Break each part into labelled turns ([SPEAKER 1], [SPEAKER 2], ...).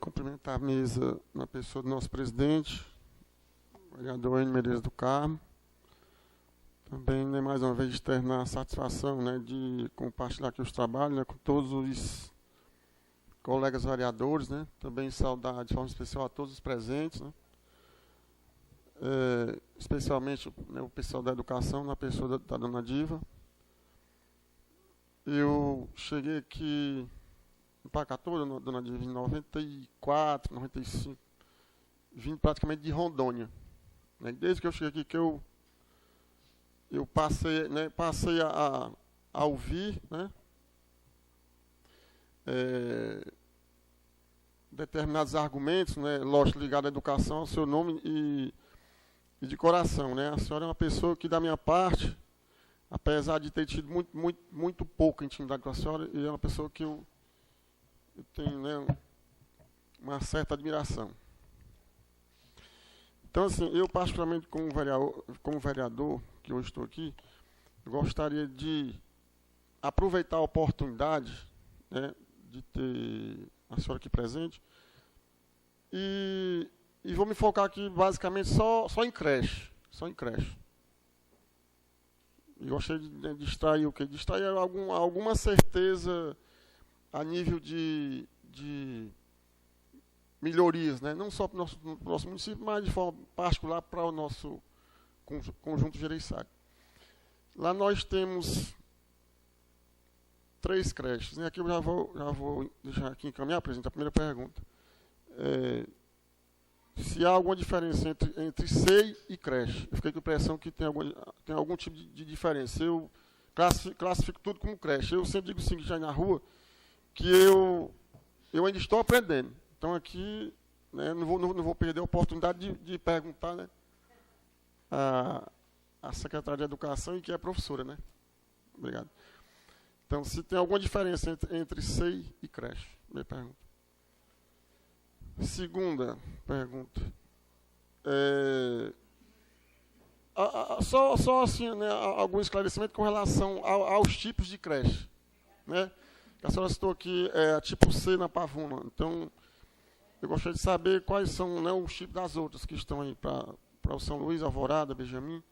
[SPEAKER 1] Cumprimentar a mesa na pessoa do nosso presidente, o vereador N. Medeiros do Carmo. Também, né, mais uma vez, externar a satisfação, né, de compartilhar aqui os trabalhos, né, com todos os colegas vereadores, né. Também saudar de forma especial a todos os presentes, né, especialmente, né, o pessoal da educação, na pessoa da dona Diva. Eu cheguei aqui em Pacatu, dona Diva, em 94, 95, vim praticamente de Rondônia. Né? Desde que eu cheguei aqui, que eu passei, né, a ouvir, né, determinados argumentos, né, lógico, ligados à educação, ao seu nome e de coração. Né? A senhora é uma pessoa que, da minha parte, apesar de ter tido muito pouca intimidade com a senhora, é uma pessoa que eu tenho, né, uma certa admiração. Então, assim, eu particularmente como vereador, que hoje estou aqui, gostaria de aproveitar a oportunidade, né, de ter a senhora aqui presente e vou me focar aqui basicamente só em creche. Só em creche. E gostaria de extrair o quê? De extrair alguma certeza a nível de melhorias, né? Não só para o nosso município, mas de forma particular para o nosso conjunto gerenciário. Lá nós temos 3 creches. Né? Aqui eu já vou deixar aqui encaminhar, presidente, a primeira pergunta. Se há alguma diferença entre SEI e creche. Eu fiquei com a impressão que tem algum tipo de diferença. Eu classifico tudo como creche. Eu sempre digo o seguinte, já na rua, que eu ainda estou aprendendo. Então aqui, né, não vou perder a oportunidade de perguntar, né, a secretária de Educação e que é professora, né? Obrigado. Então, se tem alguma diferença entre SEI e creche? Minha pergunta. Segunda pergunta. Só assim, né, algum esclarecimento com relação aos tipos de creche. Né? A senhora citou aqui a tipo C na Pavuna. Então, eu gostaria de saber quais são, né, os tipos das outras que estão aí para o São Luís, Alvorada, Benjamin.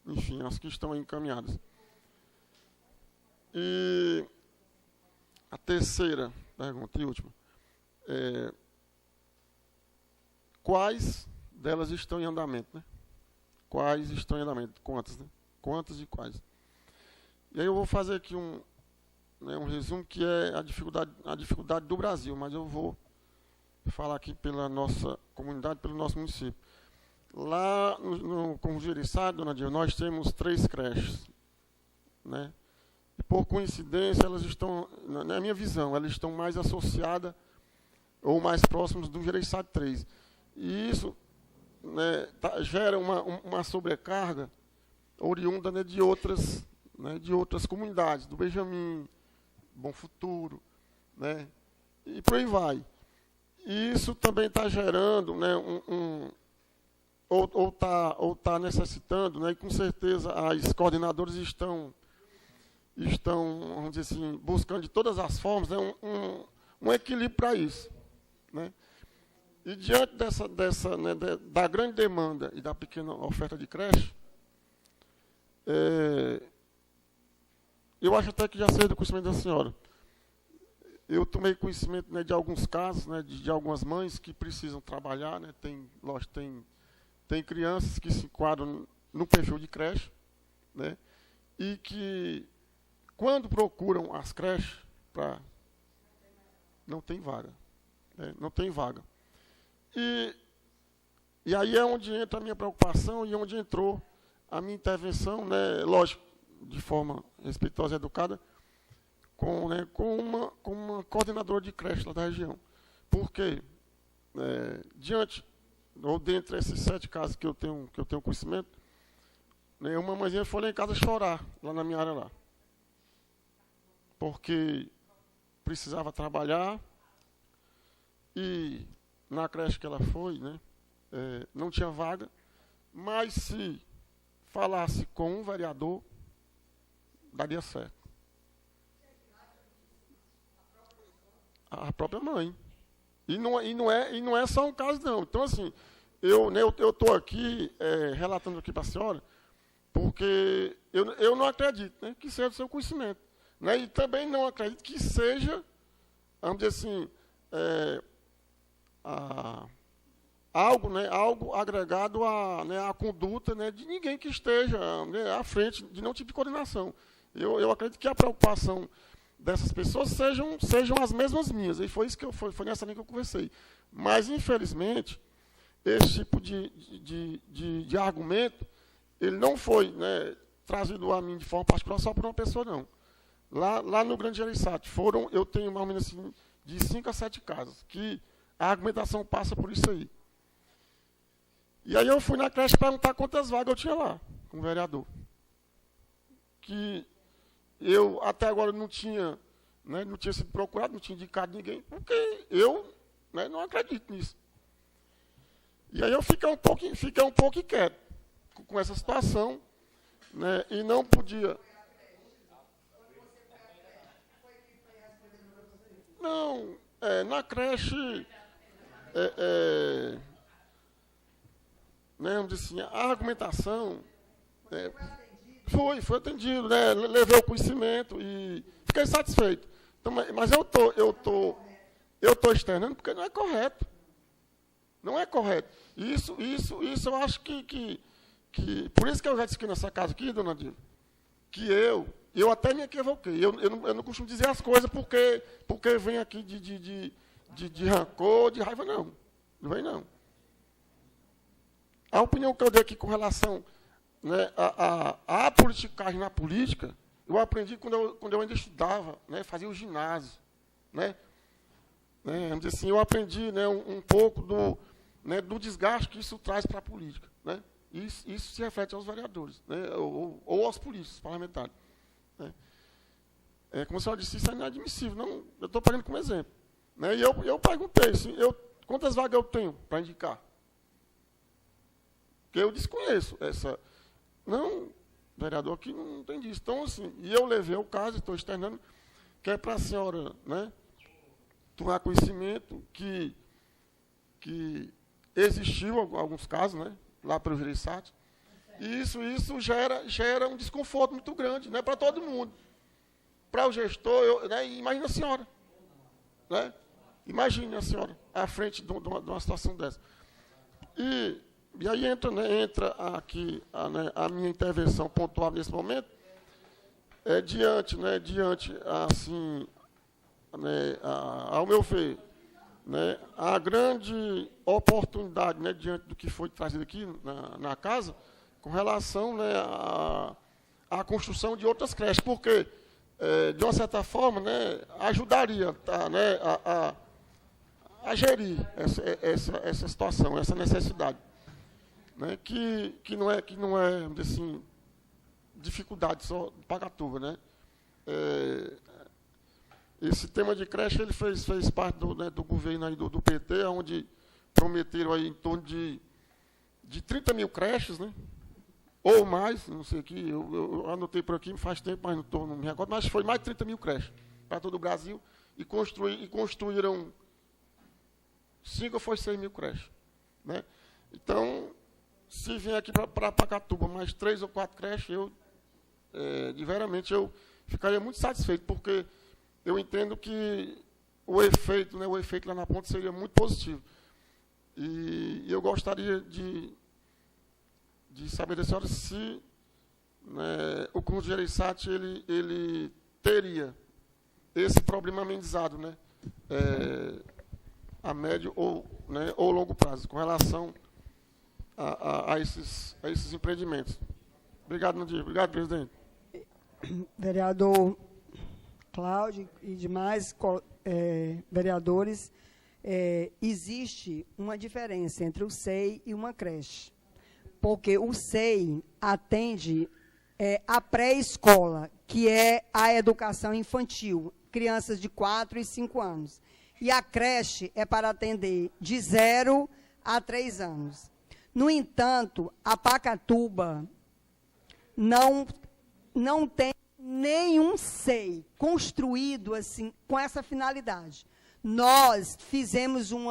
[SPEAKER 1] Enfim, as que estão aí encaminhadas. E a terceira pergunta e última. Quais delas estão em andamento? Né? Quais estão em andamento? Quantas? Né? Quantas e quais? E aí eu vou fazer aqui um resumo que é a dificuldade do Brasil, mas eu vou falar aqui pela nossa comunidade, pelo nosso município. Lá no Conjunto Gerenciário, dona Dilma, nós temos 3 creches. Né? E por coincidência, elas estão, na minha visão, elas estão mais associadas ou mais próximas do Gerenciário 3. E isso, né, gera uma sobrecarga oriunda, né, de outras comunidades, do Benjamin, Bom Futuro, né, e por aí vai. E isso também está gerando, né, ou está necessitando, né, e com certeza as coordenadoras estão, vamos dizer assim, buscando de todas as formas, né, um equilíbrio para isso. Né. E diante né, da grande demanda e da pequena oferta de creche, eu acho até que já sei do conhecimento da senhora. Eu tomei conhecimento, né, de alguns casos, né, de algumas mães que precisam trabalhar, né, tem crianças que se enquadram no perfil de creche, né, e que, quando procuram as creches, não tem vaga. Né, não tem vaga. E aí é onde entra a minha preocupação e onde entrou a minha intervenção, né, lógico, de forma respeitosa e educada, com uma coordenadora de creche lá da região. Porque, diante, ou dentre esses 7 casos que eu tenho conhecimento, né, uma mãezinha foi lá em casa chorar, lá na minha área lá. Porque precisava trabalhar e na creche que ela foi, né, não tinha vaga, mas se falasse com um vereador, daria certo. a própria mãe. E não é só um caso, não. Então, assim, eu estou aqui relatando aqui para a senhora, porque eu não acredito, né, que seja do seu conhecimento. Né, e também não acredito que seja, vamos dizer assim, algo agregado à conduta, né, de ninguém que esteja, né, à frente de nenhum tipo de coordenação. Eu acredito que a preocupação dessas pessoas sejam as mesmas minhas. E foi nessa linha que eu conversei. Mas, infelizmente, esse tipo de argumento, ele não foi, né, trazido a mim de forma particular só por uma pessoa, não. Lá no Grande Gereissati, eu tenho mais ou menos assim, de 5 a 7 casos, que a argumentação passa por isso aí. E aí eu fui na creche perguntar quantas vagas eu tinha lá, com o vereador. Que eu até agora não tinha sido procurado, não tinha indicado ninguém, porque eu, né, não acredito nisso. E aí eu fiquei um pouco inquieto com essa situação, né, e não podia. Não, na creche, né, vamos dizer assim, a argumentação foi atendido, né, levei o conhecimento e fiquei satisfeito. Então, mas eu tô externando porque não é correto. Não é correto. Isso eu acho que por isso que eu já disse aqui nessa casa aqui, dona Dilma, que eu até me equivoquei. Eu não costumo dizer as coisas porque vem aqui de rancor, de raiva, não. Não vem, não. A opinião que eu dei aqui com relação, né, a politicagem na política, eu aprendi quando eu ainda estudava, né, fazia o ginásio. Né, vamos dizer assim, eu aprendi, né, um pouco do desgaste que isso traz para a política. Né, isso se reflete aos vereadores, né, ou aos políticos parlamentares. Né. Como a senhora disse, isso é inadmissível. Não, eu estou pegando como exemplo. Né, e eu perguntei, assim, quantas vagas eu tenho para indicar? Porque eu desconheço essa. Não, vereador aqui não tem disso. Então, assim, e eu levei o caso, estou externando, que é para a senhora, né, tomar conhecimento que existiu alguns casos, né, lá pelo Gereissati, e isso gera um desconforto muito grande, né, para todo mundo. Para o gestor, né, imagina a senhora. Né, imagine a senhora à frente de uma situação dessa. E aí entra aqui a minha intervenção pontual nesse momento, diante, assim, né, ao meu ver, né, a grande oportunidade, né, diante do que foi trazido aqui na casa, com relação, né, à construção de outras creches, porque, de uma certa forma, né, ajudaria, né, a gerir essa situação, essa necessidade. Né, que não é assim, dificuldade só de Pacatuba, né? Esse tema de creche ele fez parte do governo aí do PT, onde prometeram aí em torno de 30 mil creches, né? Ou mais, não sei aqui, eu anotei por aqui faz tempo, mas não me recordo, mas foi mais de 30 mil creches para todo o Brasil e construíram 5 ou 6 mil creches, né? Então, se vier aqui para Pacatuba mais 3 ou 4 creches, veramente, eu ficaria muito satisfeito, porque eu entendo que o efeito lá na ponta seria muito positivo. E eu gostaria de saber da senhora se, né, o Conjunto Gereissati ele teria esse problema amenizado, né, a médio ou longo prazo, com relação a esses empreendimentos. Obrigado, Nadir. Obrigado, presidente.
[SPEAKER 2] Vereador Cláudio e demais vereadores, existe uma diferença entre o SEI e uma creche, porque o SEI atende a pré-escola, que é a educação infantil, crianças de 4 e 5 anos, e a creche é para atender de 0 a 3 anos. No entanto, a Pacatuba não tem nenhum SEI construído assim com essa finalidade. nós fizemos um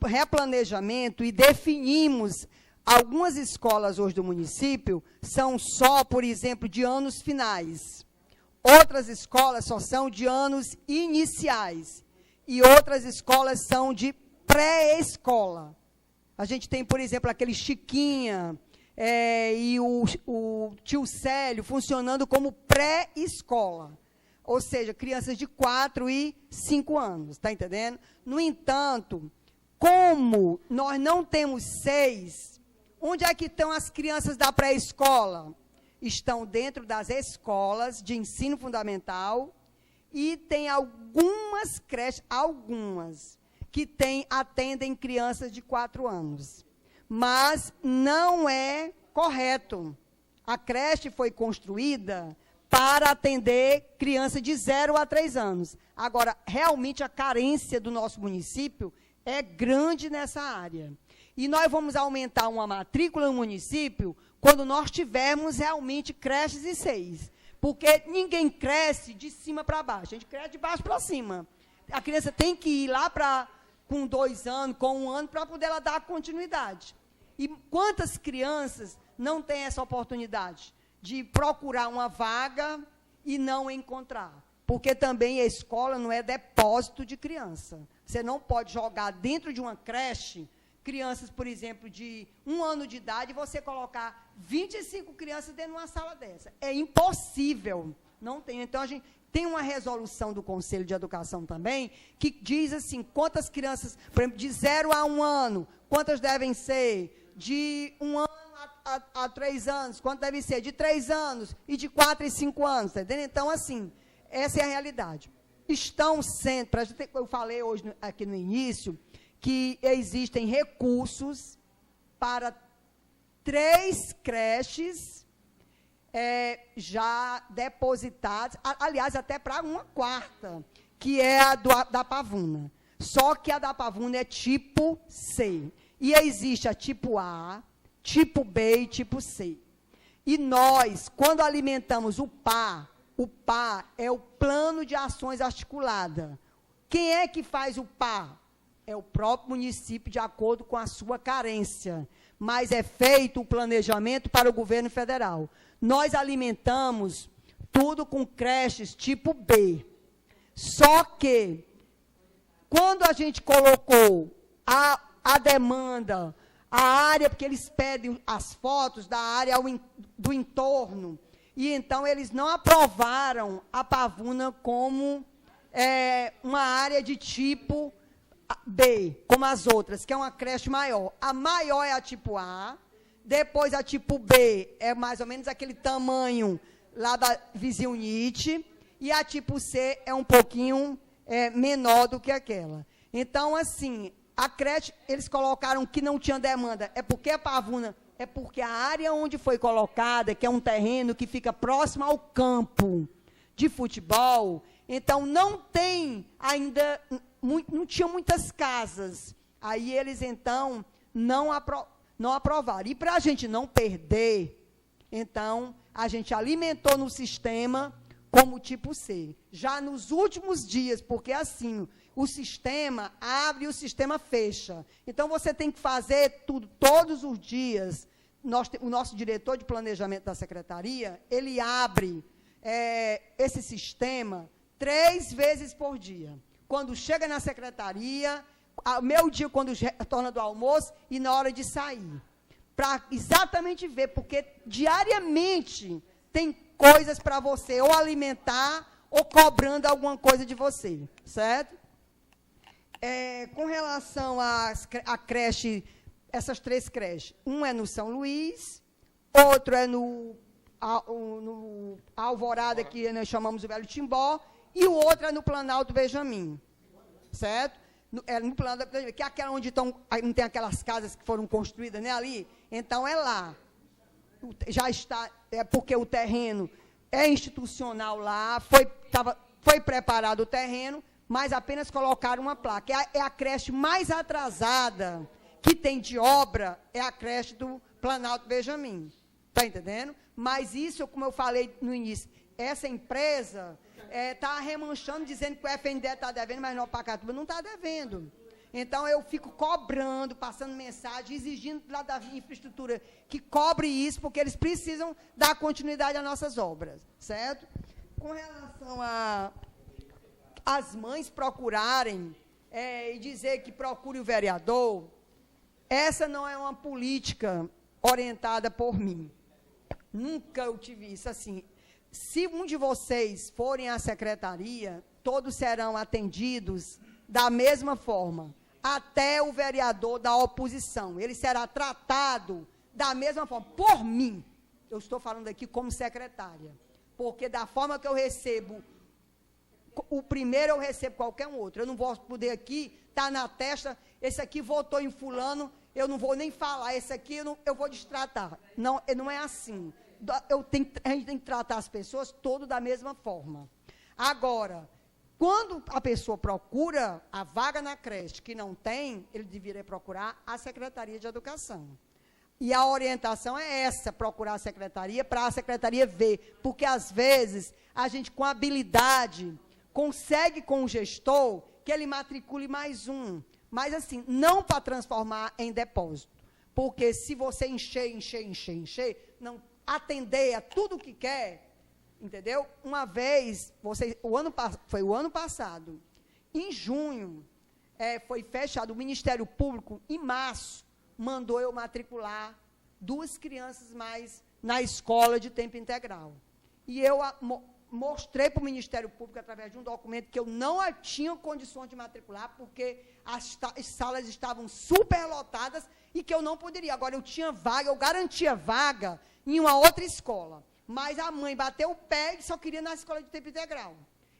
[SPEAKER 2] replanejamento e definimos algumas escolas hoje do município são só, por exemplo, de anos finais. Outras escolas só são de anos iniciais. E outras escolas são de pré-escola. A gente tem, por exemplo, aquele Chiquinha e o Tio Célio funcionando como pré-escola. Ou seja, crianças de 4 e 5 anos, está entendendo? No entanto, como nós não temos 6, onde é que estão as crianças da pré-escola? Estão dentro das escolas de ensino fundamental e tem algumas creches, que atendem crianças de 4 anos. Mas não é correto. A creche foi construída para atender criança de 0 a 3 anos. Agora, realmente, a carência do nosso município é grande nessa área. E nós vamos aumentar uma matrícula no município quando nós tivermos realmente creches e 6. Porque ninguém cresce de cima para baixo, a gente cresce de baixo para cima. A criança tem que ir lá com 2 anos, com 1 ano, para poder ela dar continuidade. E quantas crianças não têm essa oportunidade de procurar uma vaga e não encontrar? Porque também a escola não é depósito de criança. Você não pode jogar dentro de uma creche crianças, por exemplo, de 1 ano de idade, e você colocar 25 crianças dentro de uma sala dessa. É impossível. Não tem. Então, a gente tem uma resolução do Conselho de Educação também, que diz assim, quantas crianças, por exemplo, de 0 a 1 ano, quantas devem ser? De 1 ano a 3 anos, quanto deve ser? De 3 anos e de 4 e 5 anos, tá entendendo? Então, assim, essa é a realidade. Estão sendo, eu falei hoje aqui no início, que existem recursos para 3 creches já depositadas, aliás, até para uma 4ª, que é a da Pavuna. Só que a da Pavuna é tipo C. E existe a tipo A, tipo B e tipo C. E nós, quando alimentamos o PA é o Plano de Ações Articulada. Quem é que faz o PA? É o próprio município, de acordo com a sua carência. Mas é feito o planejamento para o governo federal. Nós alimentamos tudo com creches tipo B. Só que, quando a gente colocou a demanda, a área, porque eles pedem as fotos da área do entorno, e então eles não aprovaram a Pavuna como uma área de tipo B, como as outras, que é uma creche maior. A maior é a tipo A, depois a tipo B é mais ou menos aquele tamanho lá da Vizinhite, e a tipo C é um pouquinho menor do que aquela. Então, assim, a creche, eles colocaram que não tinha demanda, é porque a Pavuna, é porque a área onde foi colocada, que é um terreno que fica próximo ao campo de futebol, então não tem ainda, não tinha muitas casas. Aí eles, então, não aprovaram. E para a gente não perder, então, a gente alimentou no sistema como tipo C. Já nos últimos dias, porque assim, o sistema abre e o sistema fecha. Então, você tem que fazer tudo todos os dias. O nosso diretor de planejamento da secretaria, ele abre esse sistema 3 vezes por dia. Quando chega na secretaria, meu dia quando retorna do almoço e na hora de sair. Para exatamente ver, porque diariamente tem coisas para você ou alimentar ou cobrando alguma coisa de você, certo? Com relação à creche, essas 3 creches, um é no São Luís, outro é no Alvorada, que nós chamamos o Velho Timbó, e o outro é no Planalto Benjamin, certo? No Planalto Benjamin, que é aquela onde não tem aquelas casas que foram construídas, né, ali? Então, é lá. Já está, porque o terreno é institucional lá, foi preparado o terreno, mas apenas colocaram uma placa. É a creche mais atrasada que tem de obra, é a creche do Planalto Benjamin. Está entendendo? Mas isso, como eu falei no início, essa empresa, está remanchando, dizendo que o FNDE está devendo, mas Nova Pacatuba não está devendo. Então, eu fico cobrando, passando mensagem, exigindo lá da infraestrutura que cobre isso, porque eles precisam dar continuidade às nossas obras, certo? Com relação às mães procurarem e dizer que procure o vereador, essa não é uma política orientada por mim. Nunca eu tive isso assim. Se um de vocês forem à secretaria, todos serão atendidos da mesma forma. Até o vereador da oposição. Ele será tratado da mesma forma. Por mim, eu estou falando aqui como secretária. Porque da forma que eu recebo, o primeiro eu recebo qualquer um outro. Eu não vou poder aqui estar na testa, esse aqui votou em fulano, eu não vou nem falar, esse aqui eu vou destratar. Não é assim. A gente tem que tratar as pessoas todas da mesma forma. Agora, quando a pessoa procura a vaga na creche que não tem, ele deveria procurar a Secretaria de Educação. E a orientação é essa, procurar a secretaria, para a secretaria ver. Porque, às vezes, a gente, com habilidade, consegue com o gestor que ele matricule mais um. Mas, assim, não para transformar em depósito. Porque se você encher, não atender a tudo o que quer, entendeu? Uma vez, foi o ano passado, em junho, foi fechado, o Ministério Público, em março, mandou eu matricular 2 crianças mais na escola de tempo integral. E eu mostrei para o Ministério Público, através de um documento, que eu não tinha condições de matricular, porque as salas estavam superlotadas e que eu não poderia. Agora, eu tinha vaga, eu garantia vaga em uma outra escola. Mas a mãe bateu o pé e só queria na escola de tempo integral.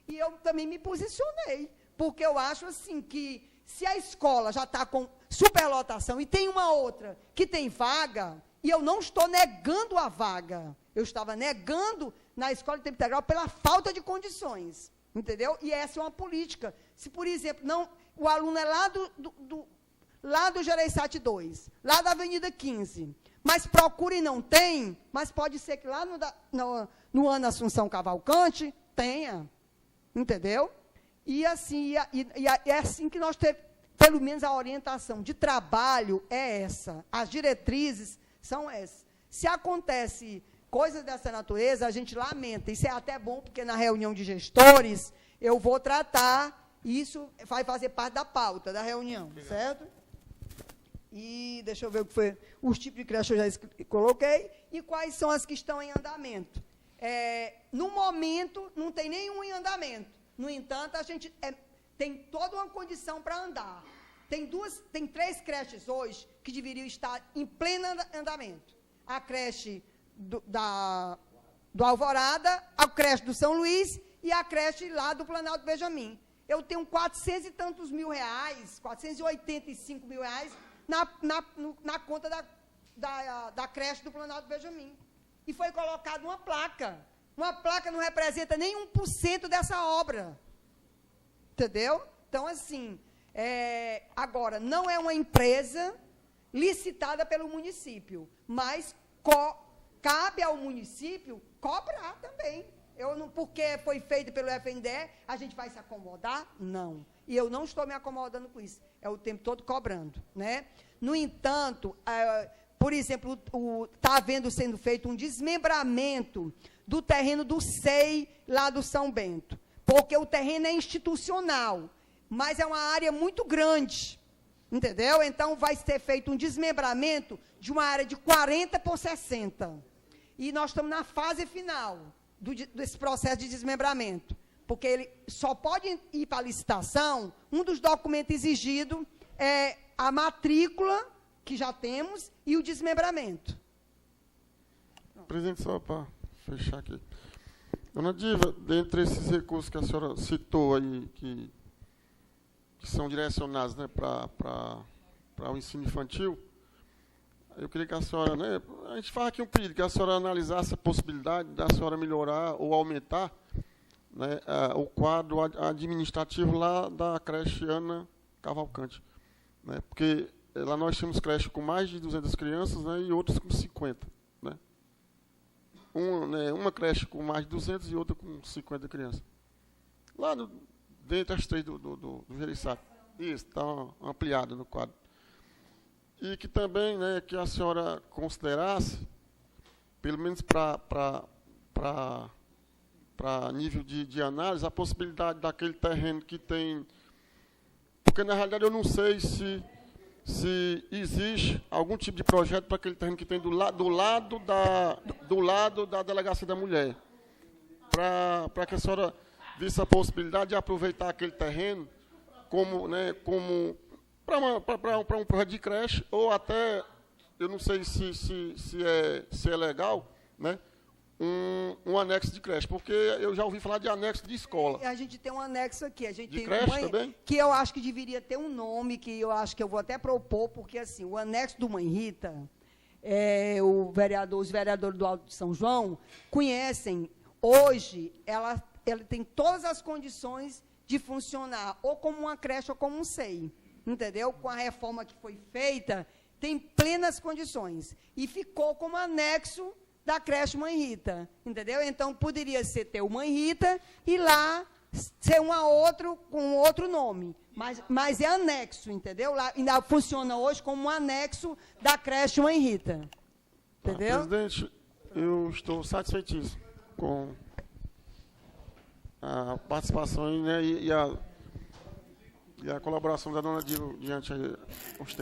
[SPEAKER 2] E eu também me posicionei, porque eu acho assim que se a escola já está com superlotação e tem uma outra que tem vaga, e eu não estou negando a vaga, eu estava negando na escola de tempo integral pela falta de condições, entendeu? E essa é uma política. Se, por exemplo, o aluno é lá do Gereissati 2, lá da Avenida 15, mas procura e não tem, mas pode ser que lá no Ana Assunção Cavalcante tenha, entendeu? E assim, é assim que nós temos, pelo menos a orientação de trabalho é essa, as diretrizes são essas. Se acontece coisas dessa natureza, a gente lamenta, isso é até bom, porque na reunião de gestores, eu vou tratar, isso vai fazer parte da pauta da reunião, certo? E deixa eu ver o que foi, os tipos de creche eu já coloquei, e quais são as que estão em andamento. No momento, não tem nenhum em andamento. No entanto, a gente tem toda uma condição para andar. Tem 3 creches hoje que deveriam estar em pleno andamento. A creche do Alvorada, a creche do São Luís e a creche lá do Planalto Benjamin. Eu tenho 400 e tantos mil reais, 485 mil reais, na conta da creche do Planalto Benjamin. E foi colocada uma placa. Uma placa não representa nem 1% dessa obra. Entendeu? Então, assim, agora, não é uma empresa licitada pelo município, mas cabe ao município cobrar também. Porque foi feito pelo FNDE, a gente vai se acomodar? Não. E eu não estou me acomodando com isso. É o tempo todo cobrando, né? No entanto, por exemplo, está sendo feito um desmembramento do terreno do SEI lá do São Bento. Porque o terreno é institucional, mas é uma área muito grande, entendeu? Então, vai ser feito um desmembramento de uma área de 40 por 60. E nós estamos na fase final desse processo de desmembramento, porque ele só pode ir para a licitação, um dos documentos exigidos é a matrícula, que já temos, e o desmembramento.
[SPEAKER 1] Presidente, só para fechar aqui. Dona Diva, dentre esses recursos que a senhora citou aí, que são direcionados, né, para o ensino infantil, eu queria que a senhora, né, a gente faz aqui um pedido, que a senhora analisasse a possibilidade da senhora melhorar ou aumentar, né, o quadro administrativo lá da creche Ana Cavalcante. Né, porque lá nós temos creche com mais de 200 crianças, né, e outras com 50. Né, uma creche com mais de 200 e outra com 50 crianças. Lá dentro das 3 do Jeriçá. Isso, está ampliado no quadro. E que também, né, que a senhora considerasse, pelo menos para nível de análise, a possibilidade daquele terreno que tem... Porque, na realidade, eu não sei se existe algum tipo de projeto para aquele terreno que tem do lado da Delegacia da Mulher. Para que a senhora visse a possibilidade de aproveitar aquele terreno como para um projeto de creche, ou até, eu não sei se é legal, né, um anexo de creche, porque eu já ouvi falar de anexo de escola.
[SPEAKER 2] A gente tem um anexo aqui, a gente
[SPEAKER 1] de
[SPEAKER 2] tem
[SPEAKER 1] creche também?
[SPEAKER 2] Que eu acho que deveria ter um nome, que eu acho que eu vou até propor, porque assim, o anexo do Mãe Rita, os vereadores do Alto de São João conhecem, hoje, ela tem todas as condições de funcionar, ou como uma creche ou como um SEI, entendeu? Com a reforma que foi feita, tem plenas condições, e ficou como anexo da creche Mãe Rita, entendeu? Então, poderia ter o Mãe Rita e lá ser com outro nome, mas é anexo, entendeu? Lá ainda funciona hoje como um anexo da creche Mãe Rita, entendeu?
[SPEAKER 1] Presidente, eu estou satisfeitíssimo com a participação, né, e a colaboração da dona Dilo diante dos temas.